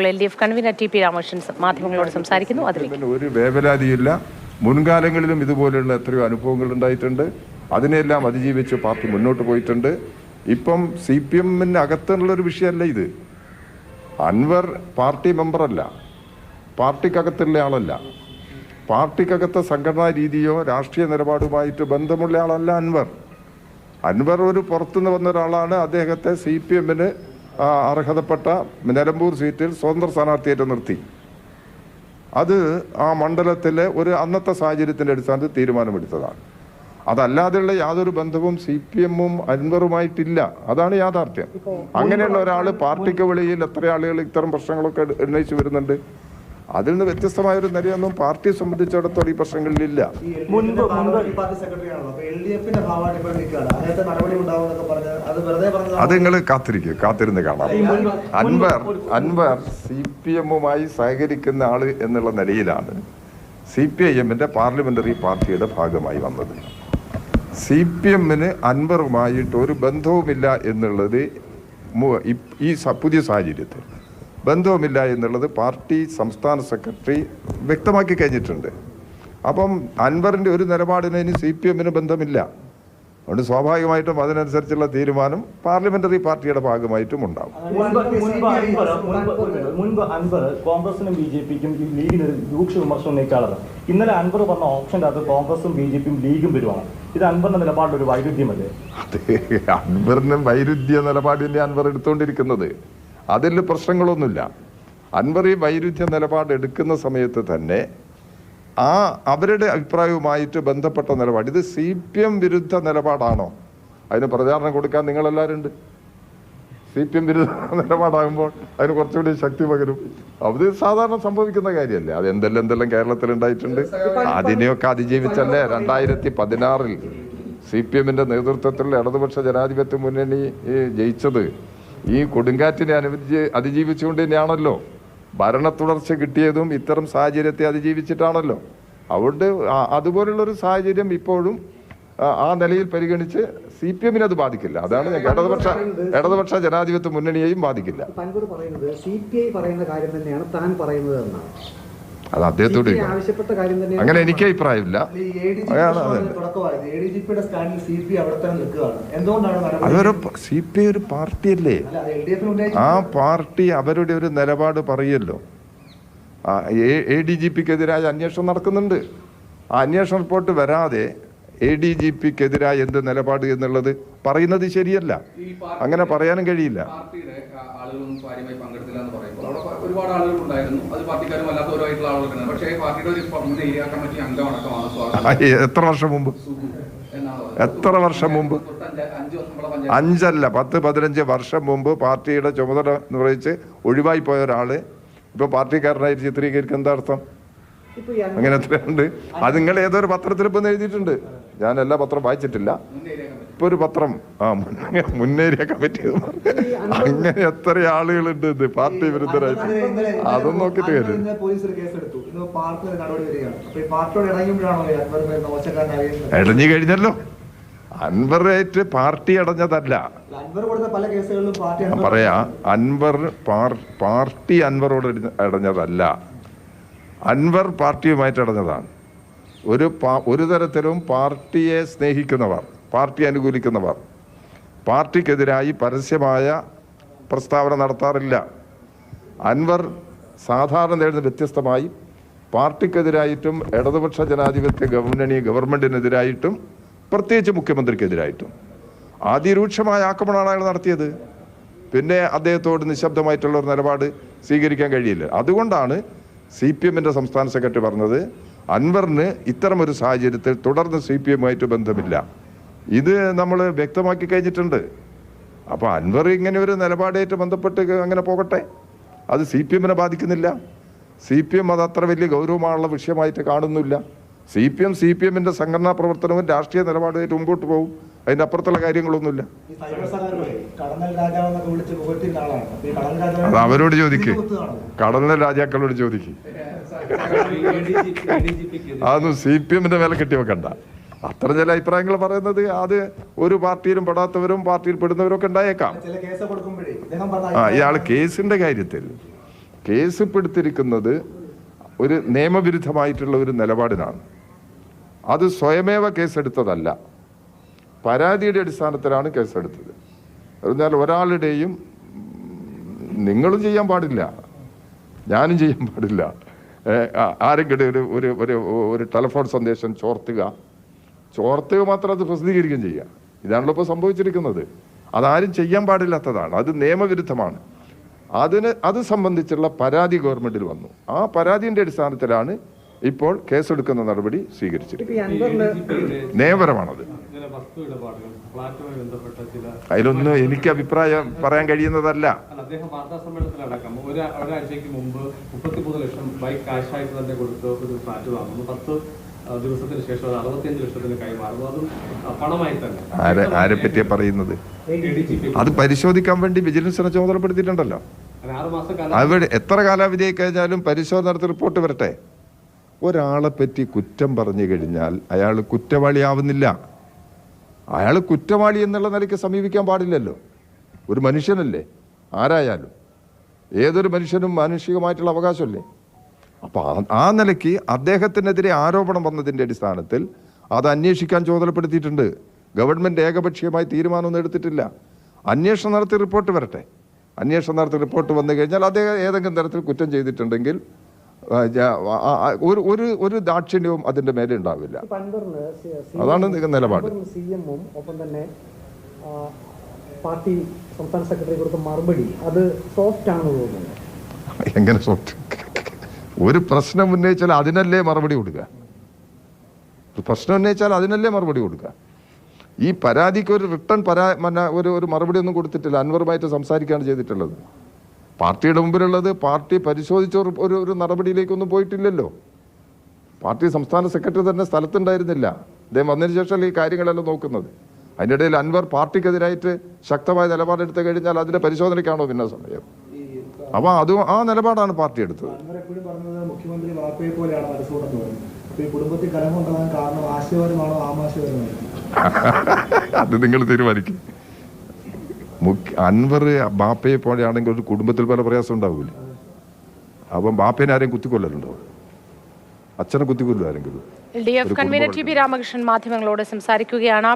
LDF convener TP. Ramakrishnan മാധ്യമങ്ങളോട് സംസാരിക്കുന്നു. ഒരു വേവലാതിയില്ല. മുൻകാലങ്ങളിലും ഇതുപോലെയുള്ള എത്രയോ അനുഭവങ്ങൾ ഉണ്ടായിട്ടുണ്ട്. അതിനെല്ലാം അതിജീവിച്ച് പാർട്ടി മുന്നോട്ട് പോയിട്ടുണ്ട്. ഇപ്പം CPM-ന് അകത്തുള്ളൊരു വിഷയമല്ല ഇത്. അൻവർ പാർട്ടി മെമ്പറല്ല, പാർട്ടിക്കകത്തുള്ള ആളല്ല, പാർട്ടിക്കകത്തെ സംഘടനാ രീതിയോ രാഷ്ട്രീയ നിലപാടുമായിട്ട് ബന്ധമുള്ള ആളല്ല അൻവർ. അൻവർ ഒരു പുറത്തുനിന്ന് വന്ന ഒരാളാണ്. അദ്ദേഹത്തെ CPM-ന് അർഹതപ്പെട്ട നിലമ്പൂർ സീറ്റിൽ സ്വതന്ത്ര സ്ഥാനാർത്ഥിയായിട്ട് നിർത്തി. അത് ആ മണ്ഡലത്തിലെ ഒരു അന്നത്തെ സാഹചര്യത്തിൻ്റെ അടിസ്ഥാനത്തിൽ തീരുമാനമെടുത്തതാണ്. അതല്ലാതെയുള്ള യാതൊരു ബന്ധവും CPM-ഉം അൻവറുമായിട്ടില്ല. അതാണ് യാഥാർത്ഥ്യം. അങ്ങനെയുള്ള ഒരാൾ പാർട്ടിക്ക് വെളിയിൽ എത്ര ആളുകൾ ഇത്തരം പ്രശ്നങ്ങളൊക്കെ ഉന്നയിച്ചു വരുന്നുണ്ട്. അതിൽ നിന്ന് വ്യത്യസ്തമായ ഒരു നിലയൊന്നും പാർട്ടിയെ സംബന്ധിച്ചിടത്തോളം ഈ പ്രശ്നങ്ങളിലില്ല. അത് നിങ്ങൾ കാത്തിരുന്ന് കാണാം. അൻവർ CPM-ഉമായി സഹകരിക്കുന്ന ആള് എന്നുള്ള നിലയിലാണ് CPIM-ന്റെ പാർലമെന്ററി പാർട്ടിയുടെ ഭാഗമായി വന്നത്. CPM-ന് അൻവറുമായിട്ട് ഒരു ബന്ധവുമില്ല എന്നുള്ളത് ഈ പുതിയ സാഹചര്യത്തിൽ ബന്ധവുമില്ല എന്നുള്ളത് പാർട്ടി സംസ്ഥാന സെക്രട്ടറി വ്യക്തമാക്കി കഴിഞ്ഞിട്ടുണ്ട്. അപ്പം അൻവറിൻ്റെ ഒരു നിലപാടിന് ഇനി CPM-ന് ബന്ധമില്ല. അതുകൊണ്ട് സ്വാഭാവികമായിട്ടും അതിനനുസരിച്ചുള്ള തീരുമാനം പാർലമെന്ററി പാർട്ടിയുടെ ഭാഗമായിട്ടും ഉണ്ടാവും. മുൻപ് അൻവർ കോൺഗ്രസിനും BJP-ക്കും ലീഗിന് രൂക്ഷ വിമർശനം ഉന്നയിക്കാറുണ്ട്. ഇന്നലെ അൻവർ പറഞ്ഞ ഓപ്ഷൻ്റെ അത് കോൺഗ്രസും BJP-യും ലീഗും വരുവാണ്. ഇത് അൻവറിന്റെ നിലപാടിൽ ഒരു വൈരുദ്ധ്യമല്ലേ? അൻവറിനും വൈരുദ്ധ്യ നിലപാടിന്റെ അൻവർ എടുത്തുകൊണ്ടിരിക്കുന്നത്. അതിൽ പ്രശ്നങ്ങളൊന്നുമില്ല. അൻവർ ഈ വൈരുദ്ധ്യ നിലപാട് എടുക്കുന്ന സമയത്ത് തന്നെ അവരുടെ അഭിപ്രായവുമായിട്ട് ബന്ധപ്പെട്ട നിലപാട്, ഇത് CPM വിരുദ്ധ നിലപാടാണോ? അതിന് പ്രചാരണം കൊടുക്കാൻ നിങ്ങളെല്ലാവരും ഉണ്ട്. CPM വിരുദ്ധ നിലപാടാകുമ്പോൾ അതിന് കുറച്ചുകൂടി ശക്തി പകരും. അത് സാധാരണ സംഭവിക്കുന്ന കാര്യമല്ലേ. അത് എന്തെല്ലാം കേരളത്തിൽ ഉണ്ടായിട്ടുണ്ട്. അതിനെയൊക്കെ അതിജീവിച്ചല്ലേ 2016 CPM-ന്റെ നേതൃത്വത്തിലുള്ള ഇടതുപക്ഷ ജനാധിപത്യ മുന്നണി ജയിച്ചത്. ഈ കൊടുങ്കാറ്റിനെ അതിജീവിച്ചുകൊണ്ട് തന്നെയാണല്ലോ. ഭരണ തുടർച്ച കിട്ടിയതും ഇത്തരം സാഹചര്യത്തെ അതിജീവിച്ചിട്ടാണല്ലോ. അതുകൊണ്ട് അതുപോലുള്ളൊരു സാഹചര്യം ഇപ്പോഴും ആ നിലയിൽ പരിഗണിച്ച് CPM-നെ അത് ബാധിക്കില്ല. അതാണ് ഇടതുപക്ഷ ജനാധിപത്യ മുന്നണിയെയും ബാധിക്കില്ല. അത് അദ്ദേഹത്തോട് അങ്ങനെ എനിക്ക് അഭിപ്രായമില്ല. അതൊരു CPI ഒരു പാർട്ടിയല്ലേ. ആ പാർട്ടി അവരുടെ ഒരു നിലപാട് പറയല്ലോ. ADGP-ക്കെതിരായ അന്വേഷണം നടക്കുന്നുണ്ട്. ആ അന്വേഷണ റിപ്പോർട്ട് വരാതെ ADGP-ക്കെതിരായ എന്ത് നിലപാട് എന്നുള്ളത് പറയുന്നത് ശരിയല്ല. അങ്ങനെ പറയാനും കഴിയില്ല. ഒരുപാട് ആളുകൾ ഉണ്ടായിരുന്നു. അത് പാർട്ടിക്കാരും അല്ലാത്തവരുമായിട്ടുള്ള ആളുകളാണ്. പക്ഷേ പാർട്ടിയുടെ ഒരു മുൻ ഏരിയ കമ്മിറ്റി അംഗമടക്കമാണ്. എത്ര വർഷം മുമ്പ്? 5 അല്ല 10-15 വർഷം മുമ്പ് പാർട്ടിയുടെ ചുമതല നിർവഹിച്ച് ഒഴിവായി പോയ ഒരാള് ഇപ്പൊ പാർട്ടിക്കാരനായിട്ട് ചിത്രീകരിക്കുന്ന എന്താ അർത്ഥം? അങ്ങനെ എത്രയുണ്ട്? അത് നിങ്ങൾ ഏതൊരു പത്രത്തിൽ ഇപ്പൊ എഴുതിയിട്ടുണ്ട്. ഞാൻ എല്ലാ പത്രം വായിച്ചിട്ടില്ല. ഇപ്പൊ ഒരു പത്രം മുന്നേരിയ കമ്മിറ്റി അങ്ങനെ എത്ര ആളുകളുണ്ട് ഇത് പാർട്ടി വിരുദ്ധരായിട്ട്. അതൊന്നും നോക്കിട്ട് കാര്യം ഇടഞ്ഞു കഴിഞ്ഞല്ലോ. അൻവറായിട്ട് പാർട്ടി അടഞ്ഞതല്ല പറയാ. പാർട്ടി അൻവറോട് അടഞ്ഞതല്ല. അൻവർ പാർട്ടിയുമായിട്ട് അടഞ്ഞതാണ്. ഒരു തരത്തിലും പാർട്ടിയെ സ്നേഹിക്കുന്നവർ, പാർട്ടി അനുകൂലിക്കുന്നവർ പാർട്ടിക്കെതിരായി പരസ്യമായ പ്രസ്താവന നടത്താറില്ല. അൻവർ സാധാരണ നേടുന്ന വ്യത്യസ്തമായി പാർട്ടിക്കെതിരായിട്ടും ഇടതുപക്ഷ ജനാധിപത്യ ഗവൺമെന്റിനെതിരായിട്ടും പ്രത്യേകിച്ച് മുഖ്യമന്ത്രിക്കെതിരായിട്ടും അതിരൂക്ഷമായ ആക്രമണമാണ് അയാൾ നടത്തിയത്. പിന്നെ അദ്ദേഹത്തോട് നിശബ്ദമായിട്ടുള്ള ഒരു നിലപാട് സ്വീകരിക്കാൻ കഴിയില്ല. അതുകൊണ്ടാണ് CPM-ന്റെ സംസ്ഥാന സെക്രട്ടറി പറഞ്ഞത് അൻവറിന് ഇത്തരം ഒരു സാഹചര്യത്തിൽ തുടർന്ന് CPM-ആയിട്ട് ബന്ധമില്ല. ഇത് നമ്മൾ വ്യക്തമാക്കി കഴിഞ്ഞിട്ടുണ്ട്. അപ്പോൾ അൻവർ ഇങ്ങനെ ഒരു നിലപാടായിട്ട് ബന്ധപ്പെട്ട് അങ്ങനെ പോകട്ടെ. അത് CPM-നെ ബാധിക്കുന്നില്ല. CPM അത് അത്ര വലിയ ഗൗരവമുള്ള വിഷയമായിട്ട് കാണുന്നില്ല. CPM-ന്റെ സംഘടനാ പ്രവർത്തനവും രാഷ്ട്രീയ നിലപാടുമായിട്ട് മുമ്പോട്ട് പോകും. അതിൻ്റെ അപ്പുറത്തുള്ള കാര്യങ്ങളൊന്നുമില്ല. അത് അവരോട് ചോദിക്ക്, കടന്നൽ രാജാക്കളോട് ചോദിക്ക്. അതൊന്നും CPM-ന്റെ മേലെ കെട്ടിവെക്കണ്ട. അത്ര ചില അഭിപ്രായങ്ങൾ പറയുന്നത് അത് ഒരു പാർട്ടിയിലും പെടാത്തവരും പാർട്ടിയിൽ പെടുന്നവരും ഒക്കെ ഉണ്ടായേക്കാം. ഇയാൾ കേസിന്റെ കാര്യത്തിൽ കേസ് പെടുത്തിരിക്കുന്നത് ഒരു നിയമവിരുദ്ധമായിട്ടുള്ള ഒരു നിലപാടിനാണ്. അത് സ്വയമേവ കേസെടുത്തതല്ല, പരാതിയുടെ അടിസ്ഥാനത്തിലാണ് കേസെടുത്തത്. എന്നാൽ ഒരാളുടെയും നിങ്ങളും ചെയ്യാൻ പാടില്ല, ഞാനും ചെയ്യാൻ പാടില്ല, ആരെങ്കിലും ഒരു ഒരു ഒരു ടെലിഫോൺ സന്ദേശം ചോർത്തുക മാത്രം അത് പ്രസിദ്ധീകരിക്കുകയും ചെയ്യുക. ഇതാണല്ലോ ഇപ്പോൾ സംഭവിച്ചിരിക്കുന്നത്. അതാരും ചെയ്യാൻ പാടില്ലാത്തതാണ്, അത് നിയമവിരുദ്ധമാണ്. അത് സംബന്ധിച്ചുള്ള പരാതി ഗവൺമെന്റിൽ വന്നു. ആ പരാതിയുടെ അടിസ്ഥാനത്തിലാണ് ഇപ്പോൾ കേസെടുക്കുന്ന നടപടി സ്വീകരിച്ചിരിക്കുന്നത്. നിയമപരമാണത്. അതിലൊന്നും എനിക്ക് അഭിപ്രായം പറയാൻ കഴിയുന്നതല്ല. അദ്ദേഹം വാർത്താ സമ്മേളനത്തിലടക്കം ഒരാഴ്ചയ്ക്ക് മുമ്പ് 33 ലക്ഷം ബൈക്ക് കാശായിട്ട് തന്നെ കൊടുത്ത് ഒരു ഫ്ലാറ്റ് വാങ്ങുന്നു. 10 ദിവസത്തിന് ശേഷം 65 ലക്ഷത്തിന് കൈമാറുന്നു. അതും പണമായി തന്നെ. ആരെ പറ്റിയാ പറയുന്നത്? അത് പരിശോധിക്കാൻ വേണ്ടി വിജിലൻസിനെ ചുമതലപ്പെടുത്തിയിട്ടുണ്ടല്ലോ. 6 മാസം അവിടെ എത്ര കാലാവധി കഴിഞ്ഞാലും പരിശോധന നടത്തി റിപ്പോർട്ട് വരട്ടെ. ഒരാളെ പറ്റി കുറ്റം പറഞ്ഞു കഴിഞ്ഞാൽ അയാൾ കുറ്റവാളിയാവുന്നില്ല. അയാൾ കുറ്റവാളി എന്നുള്ള നിലയ്ക്ക് സമീപിക്കാൻ പാടില്ലല്ലോ. ഒരു മനുഷ്യനല്ലേ, ആരായാലും ഏതൊരു മനുഷ്യനും മാനുഷികമായിട്ടുള്ള അവകാശമല്ലേ. അപ്പോൾ ആ നിലയ്ക്ക് അദ്ദേഹത്തിനെതിരെ ആരോപണം വന്നതിൻ്റെ അടിസ്ഥാനത്തിൽ അത് അന്വേഷിക്കാൻ ചുമതലപ്പെടുത്തിയിട്ടുണ്ട്. ഗവൺമെൻറ് ഏകപക്ഷീയമായി തീരുമാനമൊന്നും എടുത്തിട്ടില്ല. അന്വേഷണം നടത്തി റിപ്പോർട്ട് വരട്ടെ. അന്വേഷണം നടത്തി റിപ്പോർട്ട് വന്നു കഴിഞ്ഞാൽ അദ്ദേഹം ഏതെങ്കിലും തരത്തിൽ കുറ്റം ചെയ്തിട്ടുണ്ടെങ്കിൽ ഒരു ദാക്ഷിണ്യവും അതിന്റെ മേലെ ഉണ്ടാവില്ല. അതാണ് നിലപാട്. ഒപ്പം തന്നെ പാർട്ടി സംസ്ഥാന സെക്രട്ടറി കൊടുത്ത മറുപടി അത് സോഫ്റ്റ് ആണെന്ന് തോന്നുന്നു. എങ്ങനെ സോഫ്റ്റ്? ഒരു പ്രശ്നം ഉന്നയിച്ചാൽ അതിനല്ലേ മറുപടി കൊടുക്കുക. പ്രശ്നം ഉന്നയിച്ചാൽ അതിനല്ലേ മറുപടി കൊടുക്കുക. ഈ പരാതിക്ക് ഒരു റിട്ടേൺ ഒരു മറുപടി ഒന്നും കൊടുത്തിട്ടില്ല. അൻവറുമായിട്ട് സംസാരിക്കുകയാണ് ചെയ്തിട്ടുള്ളത്. പാർട്ടിയുടെ മുമ്പിലുള്ളത് പാർട്ടി പരിശോധിച്ച ഒരു നടപടിയിലേക്കൊന്നും പോയിട്ടില്ലല്ലോ. പാർട്ടി സംസ്ഥാന സെക്രട്ടറി തന്നെ സ്ഥലത്തുണ്ടായിരുന്നില്ല. അദ്ദേഹം വന്നതിന് ശേഷം ഈ കാര്യങ്ങളെല്ലാം നോക്കുന്നത്. അതിനിടയിൽ അൻവർ പാർട്ടിക്കെതിരായിട്ട് ശക്തമായ നിലപാടെടുത്ത് കഴിഞ്ഞാൽ അതിന്റെ പരിശോധനയ്ക്കാണോ പിന്നെ സമയം? അപ്പൊ ആ നിലപാടാണ് പാർട്ടി എടുത്തത്. മുഖ്യമന്ത്രി വാപ്പയെ പോലെയാണ് മനസ്സോടെന്ന് പറയുന്നത്. ഈ കുടുംബത്തിൽ കലഹമുണ്ടാകാൻ കാരണം ആശയപരമാണോ ആമാശയപരമാണോ? അത് നിങ്ങൾ തീരുമാനിക്കും. അൻവർ ബാപ്പയെ പോലെയാണെങ്കിൽ ഒരു കുടുംബത്തിൽ പല പ്രയാസം ഉണ്ടാവില്ല. അപ്പം ബാപ്പേനെ ആരെയും കുത്തിക്കൊല്ലലുണ്ടോ? അച്ഛനെ കുത്തിക്കൊല്ലു ആരെങ്കിലും? LDF കൺവീനർ TP രാമകൃഷ്ണൻ മാധ്യമങ്ങളോട് സംസാരിക്കുകയാണ്.